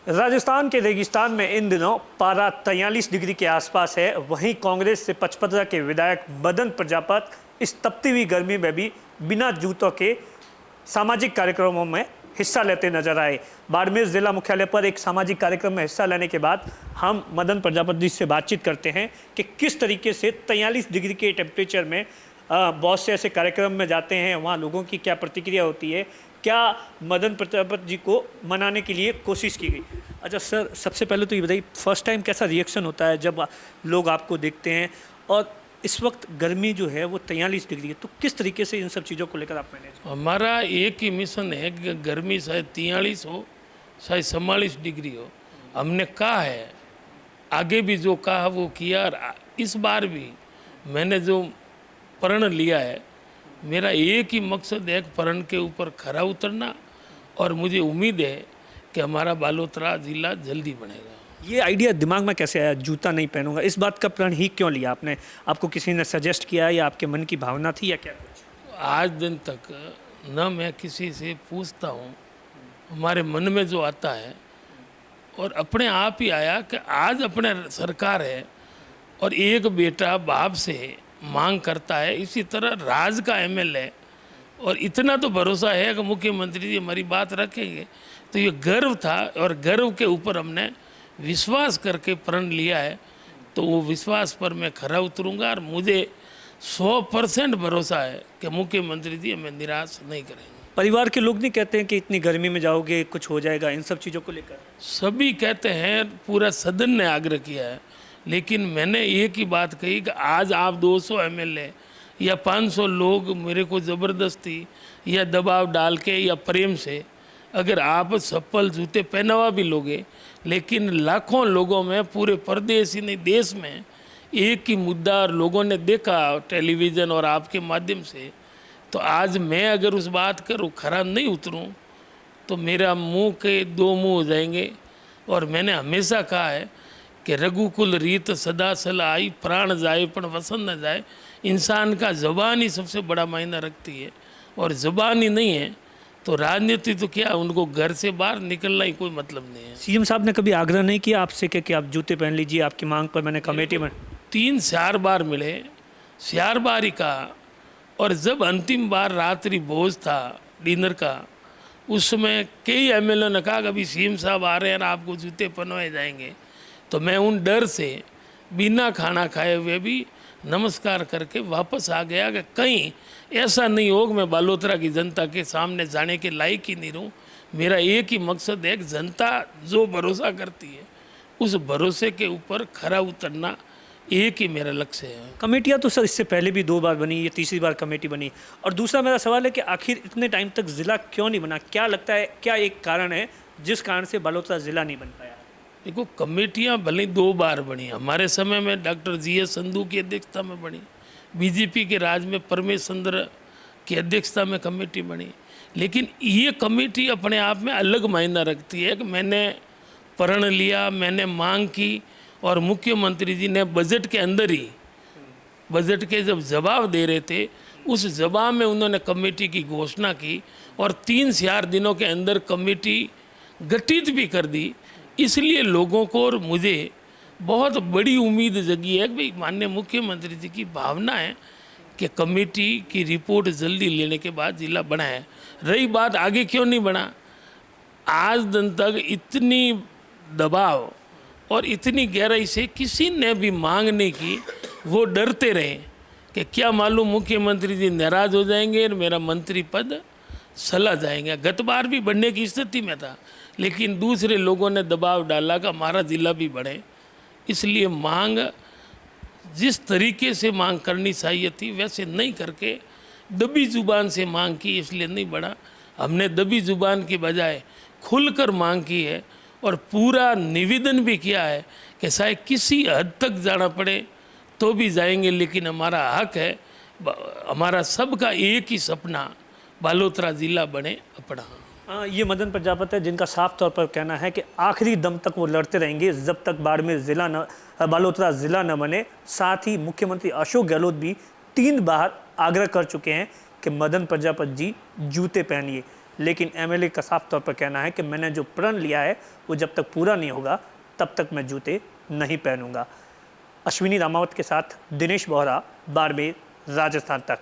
राजस्थान के रेगिस्तान में इन दिनों पारा 43 डिग्री के आसपास है। वहीं कांग्रेस से पचपदरा के विधायक मदन प्रजापति इस तपती हुई गर्मी में भी बिना जूतों के सामाजिक कार्यक्रमों में हिस्सा लेते नजर आए। बाड़मेर जिला मुख्यालय पर एक सामाजिक कार्यक्रम में हिस्सा लेने के बाद हम मदन प्रजापति जी से बातचीत करते हैं कि किस तरीके से 43 डिग्री के टेम्परेचर में बहुत से ऐसे कार्यक्रम में जाते हैं, वहाँ लोगों की क्या प्रतिक्रिया होती है, क्या मदन प्रजापति जी को मनाने के लिए कोशिश की गई। अच्छा सर, सबसे पहले तो ये बताइए, फर्स्ट टाइम कैसा रिएक्शन होता है जब लोग आपको देखते हैं, और इस वक्त गर्मी जो है वो 43 डिग्री है, तो किस तरीके से इन सब चीज़ों को लेकर आप मैनेज। हमारा एक ही मिशन है कि गर्मी चाहे 43 हो चाहे 44 डिग्री हो, हमने कहा है, आगे भी जो कहा वो किया। और इस बार भी मैंने जो प्रण लिया है, मेरा एक ही मकसद है, प्रण के ऊपर खरा उतरना, और मुझे उम्मीद है कि हमारा बालोतरा ज़िला जल्दी बनेगा। ये आइडिया दिमाग में कैसे आया, जूता नहीं पहनूंगा, इस बात का प्रण ही क्यों लिया आपने? आपको किसी ने सजेस्ट किया या आपके मन की भावना थी या क्या कुछ? आज दिन तक न मैं किसी से पूछता हूँ, हमारे मन में जो आता है और अपने आप ही आया कि आज अपने सरकार है और एक बेटा बाप से मांग करता है, इसी तरह राज का एमएलए, और इतना तो भरोसा है कि मुख्यमंत्री जी हमारी बात रखेंगे। तो ये गर्व था, और गर्व के ऊपर हमने विश्वास करके प्रण लिया है, तो वो विश्वास पर मैं खरा उतरूंगा। और मुझे 100% भरोसा है कि मुख्यमंत्री जी हमें निराश नहीं करेंगे। परिवार के लोग नहीं कहते हैं कि इतनी गर्मी में जाओगे कुछ हो जाएगा, इन सब चीज़ों को लेकर? सभी कहते हैं, पूरा सदन ने आग्रह किया है, लेकिन मैंने एक ही बात कही कि आज आप 200 एमएलए या 500 लोग मेरे को ज़बरदस्ती या दबाव डाल के या प्रेम से अगर आप चप्पल जूते पहनवा भी लोगे, लेकिन लाखों लोगों में, पूरे प्रदेश ही नहीं देश में एक ही मुद्दा, और लोगों ने देखा टेलीविज़न और आपके माध्यम से, तो आज मैं अगर उस बात करूँ खरा नहीं उतरूँ तो मेरा मुंह के दो मुंह हो जाएंगे। और मैंने हमेशा कहा है कि रघुकुल रीत सदा सलाई, प्राण जाए पण वसन न जाए। इंसान का ज़बान ही सबसे बड़ा मायना रखती है, और ज़बान ही नहीं है तो राजनीति तो क्या, उनको घर से बाहर निकलना ही कोई मतलब नहीं है। सीएम साहब ने कभी आग्रह नहीं किया आपसे कि आप जूते पहन लीजिए? आपकी मांग पर मैंने कमेटी में 3-4 बार मिले, 4 बार ही कहा, और जब अंतिम बार रात्रि भोज था डिनर का, उस समय कई एमएलए ने कहा कि अभी सीएम साहब आ रहे हैं और आपको जूते पहनवाए जाएंगे, तो मैं उन डर से बिना खाना खाए हुए भी नमस्कार करके वापस आ गया कि कहीं ऐसा नहीं हो कि मैं बालोतरा की जनता के सामने जाने के लायक ही नहीं रहूं। मेरा एक ही मकसद है कि जनता जो भरोसा करती है उस भरोसे के ऊपर खरा उतरना एक ही मेरा लक्ष्य है। कमेटियाँ तो सर इससे पहले भी 2 बार बनी, ये तीसरी बार कमेटी बनी। और दूसरा मेरा सवाल है कि आखिर इतने टाइम तक ज़िला क्यों नहीं बना? क्या लगता है, क्या एक कारण है जिस कारण से बालोतरा ज़िला नहीं बन पाया? देखो, कमेटियाँ भले 2 बार बनी, हमारे समय में डॉक्टर GS संधू की अध्यक्षता में बनी, बीजेपी के राज में परमेश चंद्र की अध्यक्षता में कमेटी बनी, लेकिन ये कमेटी अपने आप में अलग मायना रखती है कि मैंने प्रण लिया, मैंने मांग की, और मुख्यमंत्री जी ने बजट के अंदर ही, बजट के जब जवाब दे रहे थे उस जवाब में उन्होंने कमेटी की घोषणा की, और 3-4 दिनों के अंदर कमेटी गठित भी कर दी। इसलिए लोगों को और मुझे बहुत बड़ी उम्मीद जगी है कि भाई माननीय मुख्यमंत्री जी की भावना है कि कमेटी की रिपोर्ट जल्दी लेने के बाद जिला बना है। रही बात आगे क्यों नहीं बना, आज दिन तक इतनी दबाव और इतनी गहराई से किसी ने भी मांग नहीं की। वो डरते रहे कि क्या मालूम मुख्यमंत्री जी नाराज़ हो जाएंगे और मेरा मंत्री पद चला जाएंगे। गत बार भी बढ़ने की स्थिति में था, लेकिन दूसरे लोगों ने दबाव डाला कि हमारा ज़िला भी बढ़े। इसलिए मांग जिस तरीके से मांग करनी चाहिए थी वैसे नहीं करके दबी ज़ुबान से मांग की, इसलिए नहीं बढ़ा। हमने दबी ज़ुबान की बजाय खुलकर मांग की है, और पूरा निवेदन भी किया है कि शायद किसी हद तक जाना पड़े तो भी जाएंगे, लेकिन हमारा हक है, हमारा सबका एक ही सपना बालोतरा ज़िला बने अपना। ये मदन प्रजापति है जिनका साफ तौर पर कहना है कि आखिरी दम तक वो लड़ते रहेंगे जब तक बाड़मेर ज़िला न, बालोतरा ज़िला न बने। साथ ही मुख्यमंत्री अशोक गहलोत भी 3 बार आग्रह कर चुके हैं कि मदन प्रजापति जी जूते पहनिए, लेकिन एमएलए का साफ तौर पर कहना है कि मैंने जो प्रण लिया है वो जब तक पूरा नहीं होगा तब तक मैं जूते नहीं पहनूंगा। अश्विनी रामावत के साथ दिनेश बोहरा, बाड़मेर, राजस्थान तक।